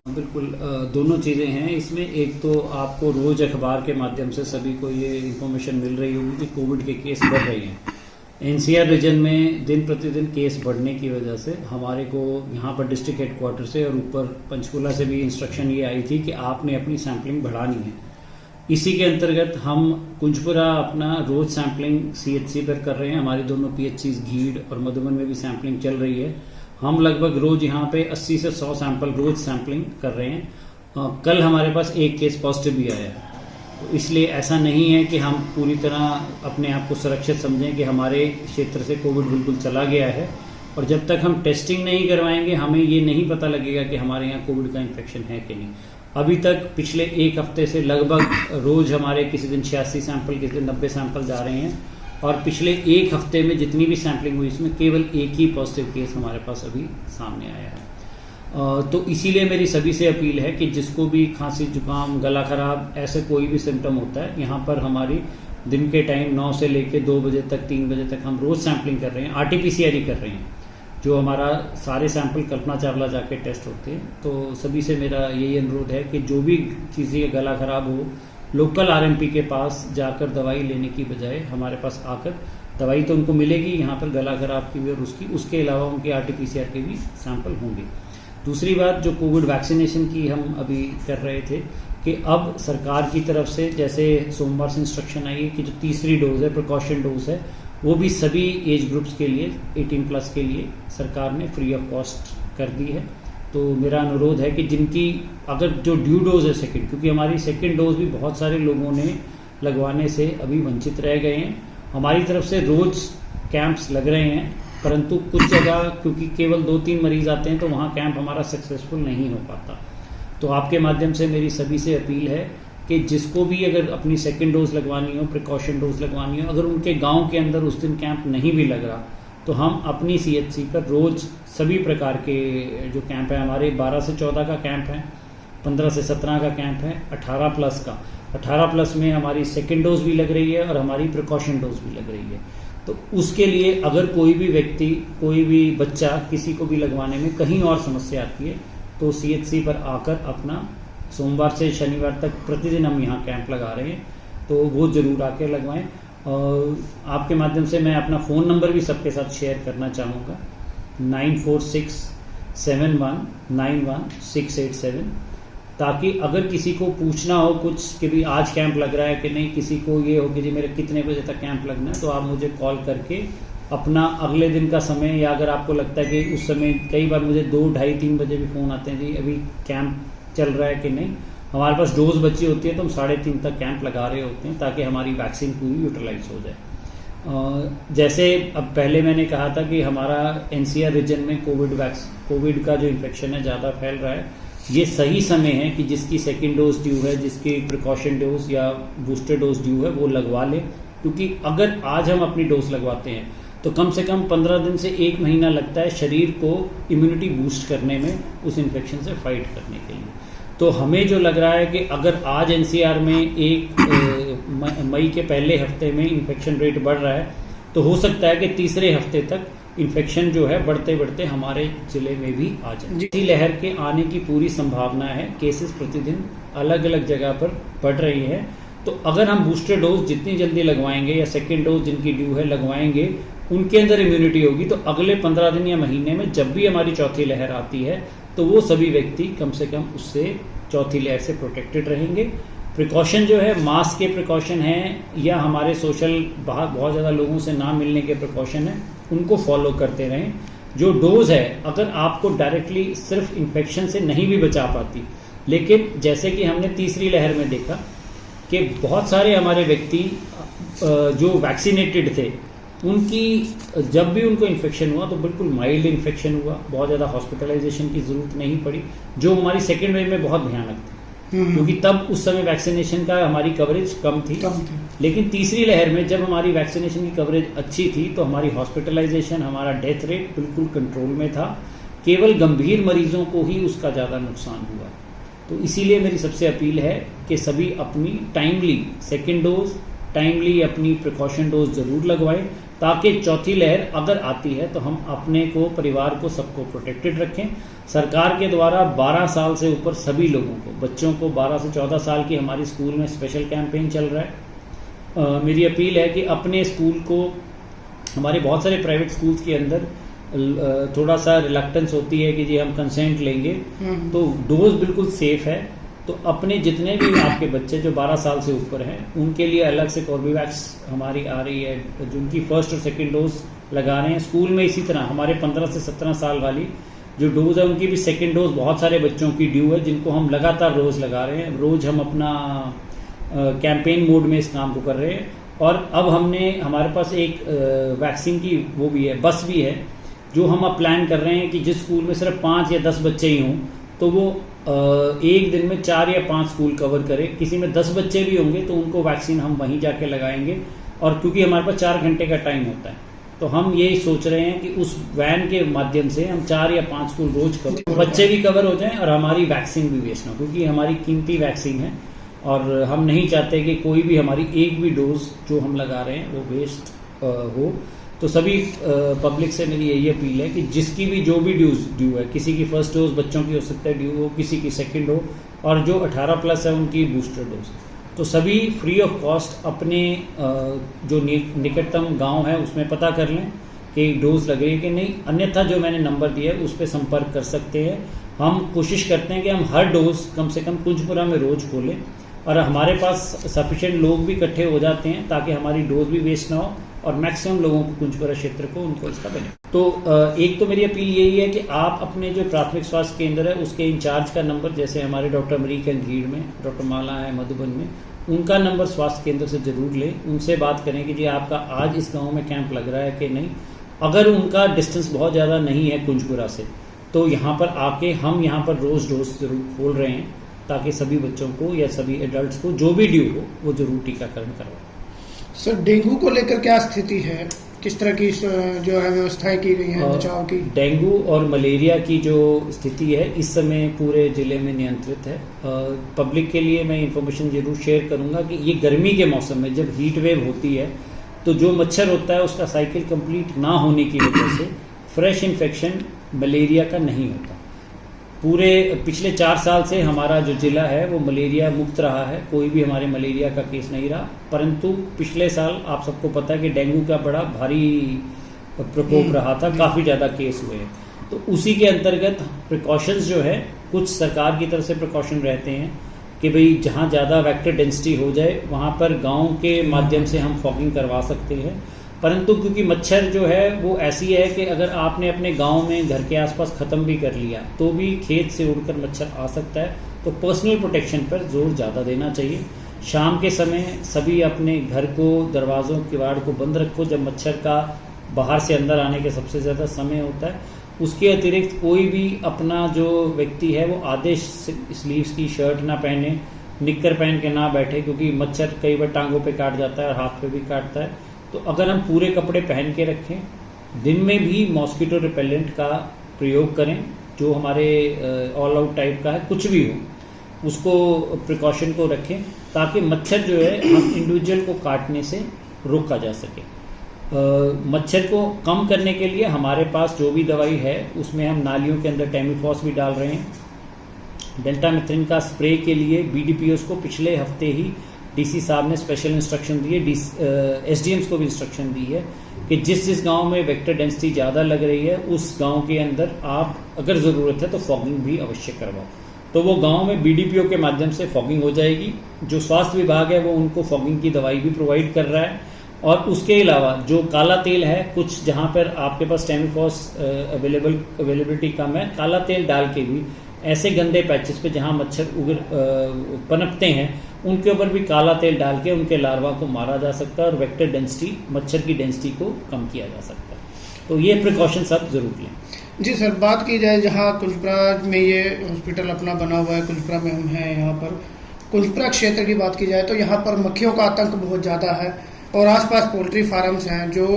बिल्कुल दोनों चीज़ें हैं इसमें। एक तो आपको रोज़ अखबार के माध्यम से सभी को ये इन्फॉर्मेशन मिल रही होगी कि कोविड के केस बढ़ रहे हैं। एनसीआर रीजन में दिन प्रतिदिन केस बढ़ने की वजह से हमारे को यहाँ पर डिस्ट्रिक्ट हेडक्वार्टर से और ऊपर पंचकुला से भी इंस्ट्रक्शन ये आई थी कि आपने अपनी सैम्पलिंग बढ़ानी है। इसी के अंतर्गत हम कुंजपुरा अपना रोज सैम्पलिंग सीएचसी पर कर रहे हैं। हमारे दोनों पीएचसीज घीड़ और मधुबन में भी सैम्पलिंग चल रही है। हम लगभग रोज यहाँ पे 80 से 100 सैंपल रोज सैम्पलिंग कर रहे हैं। कल हमारे पास एक केस पॉजिटिव भी आया है। तो इसलिए ऐसा नहीं है कि हम पूरी तरह अपने आप को सुरक्षित समझें कि हमारे क्षेत्र से कोविड बिल्कुल चला गया है, और जब तक हम टेस्टिंग नहीं करवाएंगे हमें ये नहीं पता लगेगा कि हमारे यहाँ कोविड का इन्फेक्शन है कि नहीं। अभी तक पिछले एक हफ्ते से लगभग रोज हमारे किसी दिन 86 सैंपल, किसी दिन 90 सैंपल जा रहे हैं, और पिछले एक हफ्ते में जितनी भी सैम्पलिंग हुई इसमें केवल एक ही पॉजिटिव केस हमारे पास अभी सामने आया है। तो इसीलिए मेरी सभी से अपील है कि जिसको भी खांसी, जुकाम, गला खराब, ऐसे कोई भी सिम्टम होता है, यहाँ पर हमारी दिन के टाइम 9 से लेकर 2 बजे तक, 3 बजे तक हम रोज सैम्पलिंग कर रहे हैं। आरटीपीसीआर ही कर रहे हैं, जो हमारा सारे सैंपल कल्पना चावला जाके टेस्ट होते हैं। तो सभी से मेरा यही अनुरोध है कि जो भी किसी का गला खराब हो, लोकल आरएमपी के पास जाकर दवाई लेने की बजाय हमारे पास आकर, दवाई तो उनको मिलेगी यहाँ पर गला खराब की भी और उसके अलावा उनके आरटीपीसीआर के भी सैंपल होंगे। दूसरी बात, जो कोविड वैक्सीनेशन की हम अभी कर रहे थे, कि अब सरकार की तरफ से जैसे सोमवार से इंस्ट्रक्शन आई है कि जो तीसरी डोज है, प्रिकॉशन डोज है, वो भी सभी एज ग्रुप्स के लिए 18 प्लस के लिए सरकार ने फ्री ऑफ कॉस्ट कर दी है। तो मेरा अनुरोध है कि जिनकी अगर जो ड्यू डोज है सेकंड, क्योंकि हमारी सेकंड डोज भी बहुत सारे लोगों ने लगवाने से अभी वंचित रह गए हैं। हमारी तरफ से रोज कैंप्स लग रहे हैं, परंतु कुछ जगह क्योंकि केवल 2-3 मरीज आते हैं तो वहाँ कैंप हमारा सक्सेसफुल नहीं हो पाता। तो आपके माध्यम से मेरी सभी से अपील है कि जिसको भी अगर अपनी सेकंड डोज लगवानी हो, प्रिकॉशन डोज लगवानी हो, अगर उनके गांव के अंदर उस दिन कैंप नहीं भी लग रहा, तो हम अपनी सीएचसी पर रोज सभी प्रकार के जो कैंप है, हमारे 12 से 14 का कैंप है, 15 से 17 का कैंप है, 18 प्लस का। 18 प्लस में हमारी सेकंड डोज भी लग रही है और हमारी प्रिकॉशन डोज भी लग रही है। तो उसके लिए अगर कोई भी व्यक्ति, कोई भी बच्चा किसी को भी लगवाने में कहीं और समस्या आती है, तो सीएचसी पर आकर अपना सोमवार से शनिवार तक प्रतिदिन हम यहाँ कैंप लगा रहे हैं, तो वो जरूर आके लगवाएं। और आपके माध्यम से मैं अपना फ़ोन नंबर भी सबके साथ शेयर करना चाहूँगा, 9467191687, ताकि अगर किसी को पूछना हो कुछ कि भी आज कैंप लग रहा है कि नहीं, किसी को ये हो कि जी मेरे कितने बजे तक कैंप लगना है, तो आप मुझे कॉल करके अपना अगले दिन का समय, या अगर आपको लगता है कि उस समय, कई बार मुझे 2, ढाई, 3 बजे भी फ़ोन आते हैं जी अभी कैंप चल रहा है कि नहीं, हमारे पास डोज बची होती है तो हम 3:30 तक कैंप लगा रहे होते हैं, ताकि हमारी वैक्सीन पूरी यूटिलाइज हो जाए। जैसे अब पहले मैंने कहा था कि हमारा एनसीआर रीजन में कोविड का जो इन्फेक्शन है ज़्यादा फैल रहा है। ये सही समय है कि जिसकी सेकेंड डोज ड्यू है, जिसकी प्रिकॉशन डोज या बूस्टर डोज ड्यू है, वो लगवा ले। क्योंकि अगर आज हम अपनी डोज लगवाते हैं तो कम से कम 15 दिन से 1 महीना लगता है शरीर को इम्यूनिटी बूस्ट करने में, उस इन्फेक्शन से फाइट करने के लिए। तो हमें जो लग रहा है कि अगर आज एनसीआर में मई के पहले हफ्ते में इन्फेक्शन रेट बढ़ रहा है, तो हो सकता है कि तीसरे हफ्ते तक इन्फेक्शन जो है बढ़ते बढ़ते हमारे जिले में भी आ जाए। इसी लहर के आने की पूरी संभावना है। केसेस प्रतिदिन अलग अलग जगह पर बढ़ रही है। तो अगर हम बूस्टर डोज जितनी जल्दी लगवाएंगे या सेकेंड डोज जिनकी ड्यू है लगवाएंगे, उनके अंदर इम्यूनिटी होगी, तो अगले 15 दिन या महीने में जब भी हमारी चौथी लहर आती है तो वो सभी व्यक्ति कम से कम उससे, चौथी लहर से प्रोटेक्टेड रहेंगे। प्रिकॉशन जो है, मास्क के प्रिकॉशन हैं या हमारे सोशल बहुत ज़्यादा लोगों से ना मिलने के प्रिकॉशन है, उनको फॉलो करते रहें। जो डोज है, अगर आपको डायरेक्टली सिर्फ इन्फेक्शन से नहीं भी बचा पाती, लेकिन जैसे कि हमने तीसरी लहर में देखा कि बहुत सारे हमारे व्यक्ति जो वैक्सीनेटेड थे, उनकी जब भी उनको इन्फेक्शन हुआ तो बिल्कुल माइल्ड इन्फेक्शन हुआ, बहुत ज़्यादा हॉस्पिटलाइजेशन की ज़रूरत नहीं पड़ी, जो हमारी सेकेंड वेव में बहुत भयानक थी। क्योंकि तब उस समय वैक्सीनेशन का हमारी कवरेज कम थी। लेकिन तीसरी लहर में जब हमारी वैक्सीनेशन की कवरेज अच्छी थी तो हमारी हॉस्पिटलाइजेशन, हमारा डेथ रेट बिल्कुल कंट्रोल में था। केवल गंभीर मरीजों को ही उसका ज़्यादा नुकसान हुआ। तो इसीलिए मेरी सबसे अपील है कि सभी अपनी टाइमली सेकेंड डोज, टाइमली अपनी प्रिकॉशन डोज ज़रूर लगवाएं, ताकि चौथी लहर अगर आती है तो हम अपने को, परिवार को, सबको प्रोटेक्टेड रखें। सरकार के द्वारा 12 साल से ऊपर सभी लोगों को, बच्चों को 12 से 14 साल की हमारी स्कूल में स्पेशल कैंपेन चल रहा है। मेरी अपील है कि अपने स्कूल को, हमारे बहुत सारे प्राइवेट स्कूल्स के अंदर थोड़ा सा रिलक्टेंस होती है कि जी हम कंसेंट लेंगे, तो डोज बिल्कुल सेफ है। तो अपने जितने भी आपके बच्चे जो 12 साल से ऊपर हैं उनके लिए अलग से कॉर्बेवैक्स हमारी आ रही है, जिनकी फर्स्ट और सेकंड डोज लगा रहे हैं। स्कूल में इसी तरह हमारे 15 से 17 साल वाली जो डोज है उनकी भी सेकंड डोज बहुत सारे बच्चों की ड्यू है, जिनको हम लगातार रोज लगा रहे हैं। रोज हम अपना कैंपेन मोड में इस काम को कर रहे हैं। और अब हमने, हमारे पास एक वैक्सीन की वो भी है, बस भी है, जो हम अब प्लान कर रहे हैं कि जिस स्कूल में सिर्फ 5 या 10 बच्चे ही हों तो वो एक दिन में 4 या 5 स्कूल कवर करे। किसी में 10 बच्चे भी होंगे तो उनको वैक्सीन हम वहीं जाके लगाएंगे। और क्योंकि हमारे पास 4 घंटे का टाइम होता है, तो हम यही सोच रहे हैं कि उस वैन के माध्यम से हम 4 या 5 स्कूल रोज कवर, बच्चे भी कवर हो जाएं और हमारी वैक्सीन भी वेस्ट ना हो, क्योंकि हमारी कीमती वैक्सीन है और हम नहीं चाहते कि कोई भी हमारी एक भी डोज जो हम लगा रहे हैं वो वेस्ट हो। तो सभी पब्लिक से मेरी यही अपील है कि जिसकी भी जो भी ड्यू है, किसी की फर्स्ट डोज बच्चों की हो सकता है ड्यू हो, किसी की सेकंड हो, और जो 18 प्लस है उनकी बूस्टर डोज, तो सभी फ्री ऑफ कॉस्ट अपने जो निकटतम गांव है उसमें पता कर लें कि डोज लग रही है कि नहीं। अन्यथा जो मैंने नंबर दिया है उस पर संपर्क कर सकते हैं। हम कोशिश करते हैं कि हम हर डोज कम से कम कुंजपुरा में रोज खोलें और हमारे पास सफिशिएंट लोग भी इकट्ठे हो जाते हैं ताकि हमारी डोज भी वेस्ट ना हो और मैक्सिमम लोगों को, कुंजपुरा क्षेत्र को, उनको इसका बने। तो एक तो मेरी अपील यही है कि आप अपने जो प्राथमिक स्वास्थ्य केंद्र है उसके इंचार्ज का नंबर, जैसे हमारे डॉक्टर अमरीक गीड़ में, डॉक्टर माला है मधुबन में, उनका नंबर स्वास्थ्य केंद्र से जरूर लें। उनसे बात करें कि जी आपका आज इस गांव में कैंप लग रहा है कि नहीं। अगर उनका डिस्टेंस बहुत ज़्यादा नहीं है कुंजपुरा से, तो यहाँ पर आके हम यहाँ पर रोज़ डोज जरूर खोल रहे हैं ताकि सभी बच्चों को या सभी एडल्ट्स को जो भी ड्यू हो वो जरूर टीकाकरण करवाएं। सर, डेंगू को लेकर क्या स्थिति है, किस तरह की जो है व्यवस्थाएं की गई हैं बचाव की? डेंगू और मलेरिया की जो स्थिति है इस समय पूरे जिले में नियंत्रित है। पब्लिक के लिए मैं इंफॉर्मेशन जरूर शेयर करूंगा कि ये गर्मी के मौसम में जब हीट वेव होती है तो जो मच्छर होता है उसका साइकिल कंप्लीट ना होने की वजह से फ्रेश इन्फेक्शन मलेरिया का नहीं होता। पूरे पिछले 4 साल से हमारा जो जिला है वो मलेरिया मुक्त रहा है, कोई भी हमारे मलेरिया का केस नहीं रहा। परंतु पिछले साल आप सबको पता है कि डेंगू का बड़ा भारी प्रकोप रहा था, काफ़ी ज़्यादा केस हुए। तो उसी के अंतर्गत प्रिकॉशंस जो है, कुछ सरकार की तरफ से प्रिकॉशन रहते हैं कि भाई जहाँ ज़्यादा वेक्टर डेंसिटी हो जाए वहाँ पर गाँव के माध्यम से हम फॉगिंग करवा सकते हैं। परंतु क्योंकि मच्छर जो है वो ऐसी है कि अगर आपने अपने गांव में घर के आसपास ख़त्म भी कर लिया तो भी खेत से उड़कर मच्छर आ सकता है। तो पर्सनल प्रोटेक्शन पर जोर ज़्यादा देना चाहिए। शाम के समय सभी अपने घर को, दरवाज़ों, किवाड़ को बंद रखो, जब मच्छर का बाहर से अंदर आने के सबसे ज़्यादा समय होता है। उसके अतिरिक्त कोई भी अपना जो व्यक्ति है वो आधे स्लीव्स की शर्ट ना पहने, निक्कर पहन के ना बैठे, क्योंकि मच्छर कई बार टांगों पे काट जाता है और हाथ पे भी काटता है। तो अगर हम पूरे कपड़े पहन के रखें, दिन में भी मॉस्किटो रिपेलेंट का प्रयोग करें, जो हमारे ऑल आउट टाइप का है, कुछ भी हो उसको प्रिकॉशन को रखें ताकि मच्छर जो है हम इंडिविजुअल को काटने से रोका जा सके। मच्छर को कम करने के लिए हमारे पास जो भी दवाई है उसमें हम नालियों के अंदर टेमीफॉस भी डाल रहे हैं। डेल्टामिथ्रिन का स्प्रे के लिए बीडीपीओस को पिछले हफ्ते ही डीसी साहब ने स्पेशल इंस्ट्रक्शन दिए, एसडीएम्स को भी इंस्ट्रक्शन दी है कि जिस गांव में वेक्टर डेंसिटी ज़्यादा लग रही है उस गांव के अंदर आप अगर ज़रूरत है तो फॉगिंग भी अवश्य करवाओ। तो वो गांव में बीडीपीओ के माध्यम से फॉगिंग हो जाएगी। जो स्वास्थ्य विभाग है वो उनको फॉगिंग की दवाई भी प्रोवाइड कर रहा है। और उसके अलावा जो काला तेल है, कुछ जहाँ पर आपके पास टेमीफॉस अवेलेबिलिटी कम है, काला तेल डाल के भी ऐसे गंदे पैचेस पे जहाँ मच्छर पनपते हैं उनके ऊपर भी काला तेल डाल के उनके लार्वा को मारा जा सकता है और वेक्टर डेंसिटी, मच्छर की डेंसिटी को कम किया जा सकता है। तो ये प्रिकॉशन सब जरूर लें। जी सर, बात की जाए जहाँ कुंजपुरा में ये हॉस्पिटल अपना बना हुआ है, कुंजपुरा में हम हैं, यहाँ पर कुंजपुरा क्षेत्र की बात की जाए तो यहाँ पर मक्खियों का आतंक बहुत ज़्यादा है। और आसपास पोल्ट्री फार्म्स हैं जो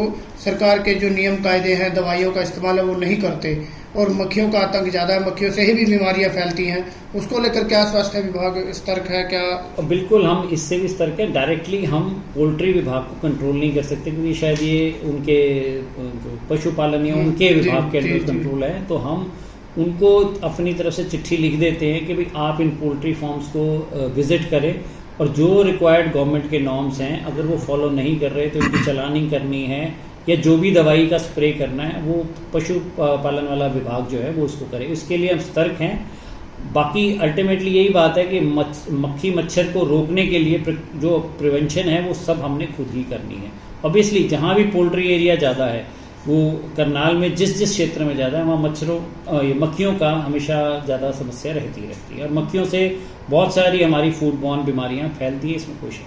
सरकार के जो नियम कायदे हैं, दवाइयों का इस्तेमाल है वो नहीं करते, और मक्खियों का आतंक ज़्यादा है, मक्खियों से ही भी बीमारियां फैलती हैं, उसको लेकर क्या स्वास्थ्य विभाग सतर्क है क्या? बिल्कुल, हम इससे भी सतर्क हैं। डायरेक्टली हम पोल्ट्री विभाग को कंट्रोल नहीं कर सकते, क्योंकि शायद ये उनके जो पशुपालन या उनके विभाग के अंदर कंट्रोल है। तो हम उनको अपनी तरफ से चिट्ठी लिख देते हैं कि भाई आप इन पोल्ट्री फार्म्स को विजिट करें, और जो रिक्वायर्ड गवर्नमेंट के नॉर्म्स हैं अगर वो फॉलो नहीं कर रहे तो इनकी चलानिंग करनी है, या जो भी दवाई का स्प्रे करना है वो पशु पालन वाला विभाग जो है वो उसको करे। इसके लिए हम सतर्क हैं। बाकी अल्टीमेटली यही बात है कि मक्खी मच्छर को रोकने के लिए जो प्रिवेंशन है वो सब हमने खुद ही करनी है। ऑब्वियसली जहाँ भी पोल्ट्री एरिया ज़्यादा है, वो करनाल में जिस क्षेत्र में ज़्यादा है वहाँ मक्खियों का हमेशा ज़्यादा समस्या रहती है, और मक्खियों से बहुत सारी हमारी फूड बॉर्न बीमारियाँ फैलती है, इसमें कोई शक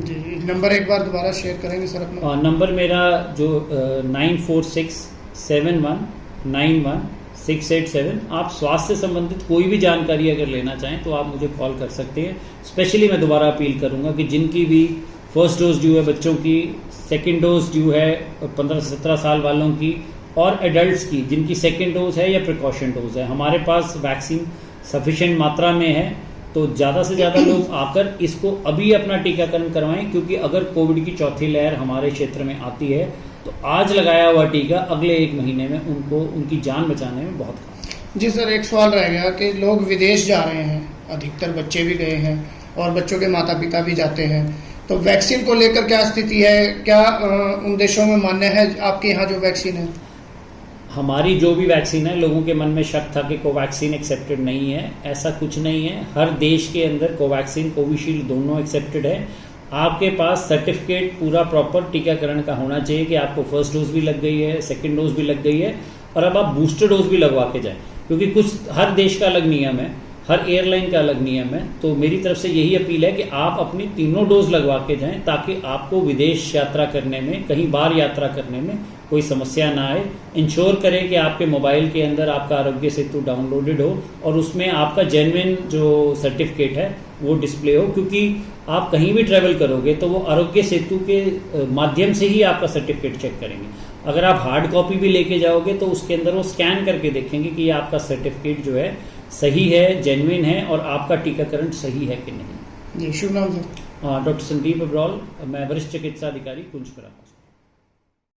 जी। नंबर एक बार दोबारा शेयर करेंगे सर अपना? नंबर मेरा जो 9467191687। आप स्वास्थ्य से संबंधित कोई भी जानकारी अगर लेना चाहें तो आप मुझे कॉल कर सकते हैं। स्पेशली मैं दोबारा अपील करूंगा कि जिनकी भी फर्स्ट डोज ड्यू है बच्चों की, सेकेंड डोज ड्यू है 15 से 17 साल वालों की, और एडल्ट्स की जिनकी सेकेंड डोज है या प्रिकॉशन डोज है, हमारे पास वैक्सीन सफिशिएंट मात्रा में है। तो ज़्यादा से ज़्यादा लोग आकर इसको अभी अपना टीकाकरण करवाएं, क्योंकि अगर कोविड की चौथी लहर हमारे क्षेत्र में आती है तो आज लगाया हुआ टीका अगले 1 महीने में उनको उनकी जान बचाने में बहुत काम। जी सर, एक सवाल रह गया कि लोग विदेश जा रहे हैं, अधिकतर बच्चे भी गए हैं और बच्चों के माता पिता भी जाते हैं, तो वैक्सीन को लेकर क्या स्थिति है? क्या उन देशों में मान्य है आपके यहाँ जो वैक्सीन है? हमारी जो भी वैक्सीन है, लोगों के मन में शक था कि कोवैक्सीन एक्सेप्टेड नहीं है। ऐसा कुछ नहीं है। हर देश के अंदर कोवैक्सीन कोविशील्ड दोनों एक्सेप्टेड है। आपके पास सर्टिफिकेट पूरा प्रॉपर टीकाकरण का होना चाहिए कि आपको फर्स्ट डोज भी लग गई है, सेकेंड डोज भी लग गई है, और अब आप बूस्टर डोज भी लगवा के जाएं, क्योंकि कुछ हर देश का अलग नियम है, हर एयरलाइन का अलग नियम है। तो मेरी तरफ से यही अपील है कि आप अपनी तीनों डोज लगवा के जाएं, ताकि आपको विदेश यात्रा करने में, कहीं बाहर यात्रा करने में कोई समस्या ना आए। इंश्योर करें कि आपके मोबाइल के अंदर आपका आरोग्य सेतु डाउनलोडेड हो और उसमें आपका जेन्युइन जो सर्टिफिकेट है वो डिस्प्ले हो, क्योंकि आप कहीं भी ट्रैवल करोगे तो वो आरोग्य सेतु के माध्यम से ही आपका सर्टिफिकेट चेक करेंगे। अगर आप हार्ड कॉपी भी लेके जाओगे तो उसके अंदर वो स्कैन करके देखेंगे कि ये आपका सर्टिफिकेट जो है सही है, जेन्युइन है, और आपका टीकाकरण सही है कि नहीं। जी, शुभ नाम सर? डॉक्टर संदीप अब्रॉल, मैं वरिष्ठ चिकित्सा अधिकारी कुंजपुरा।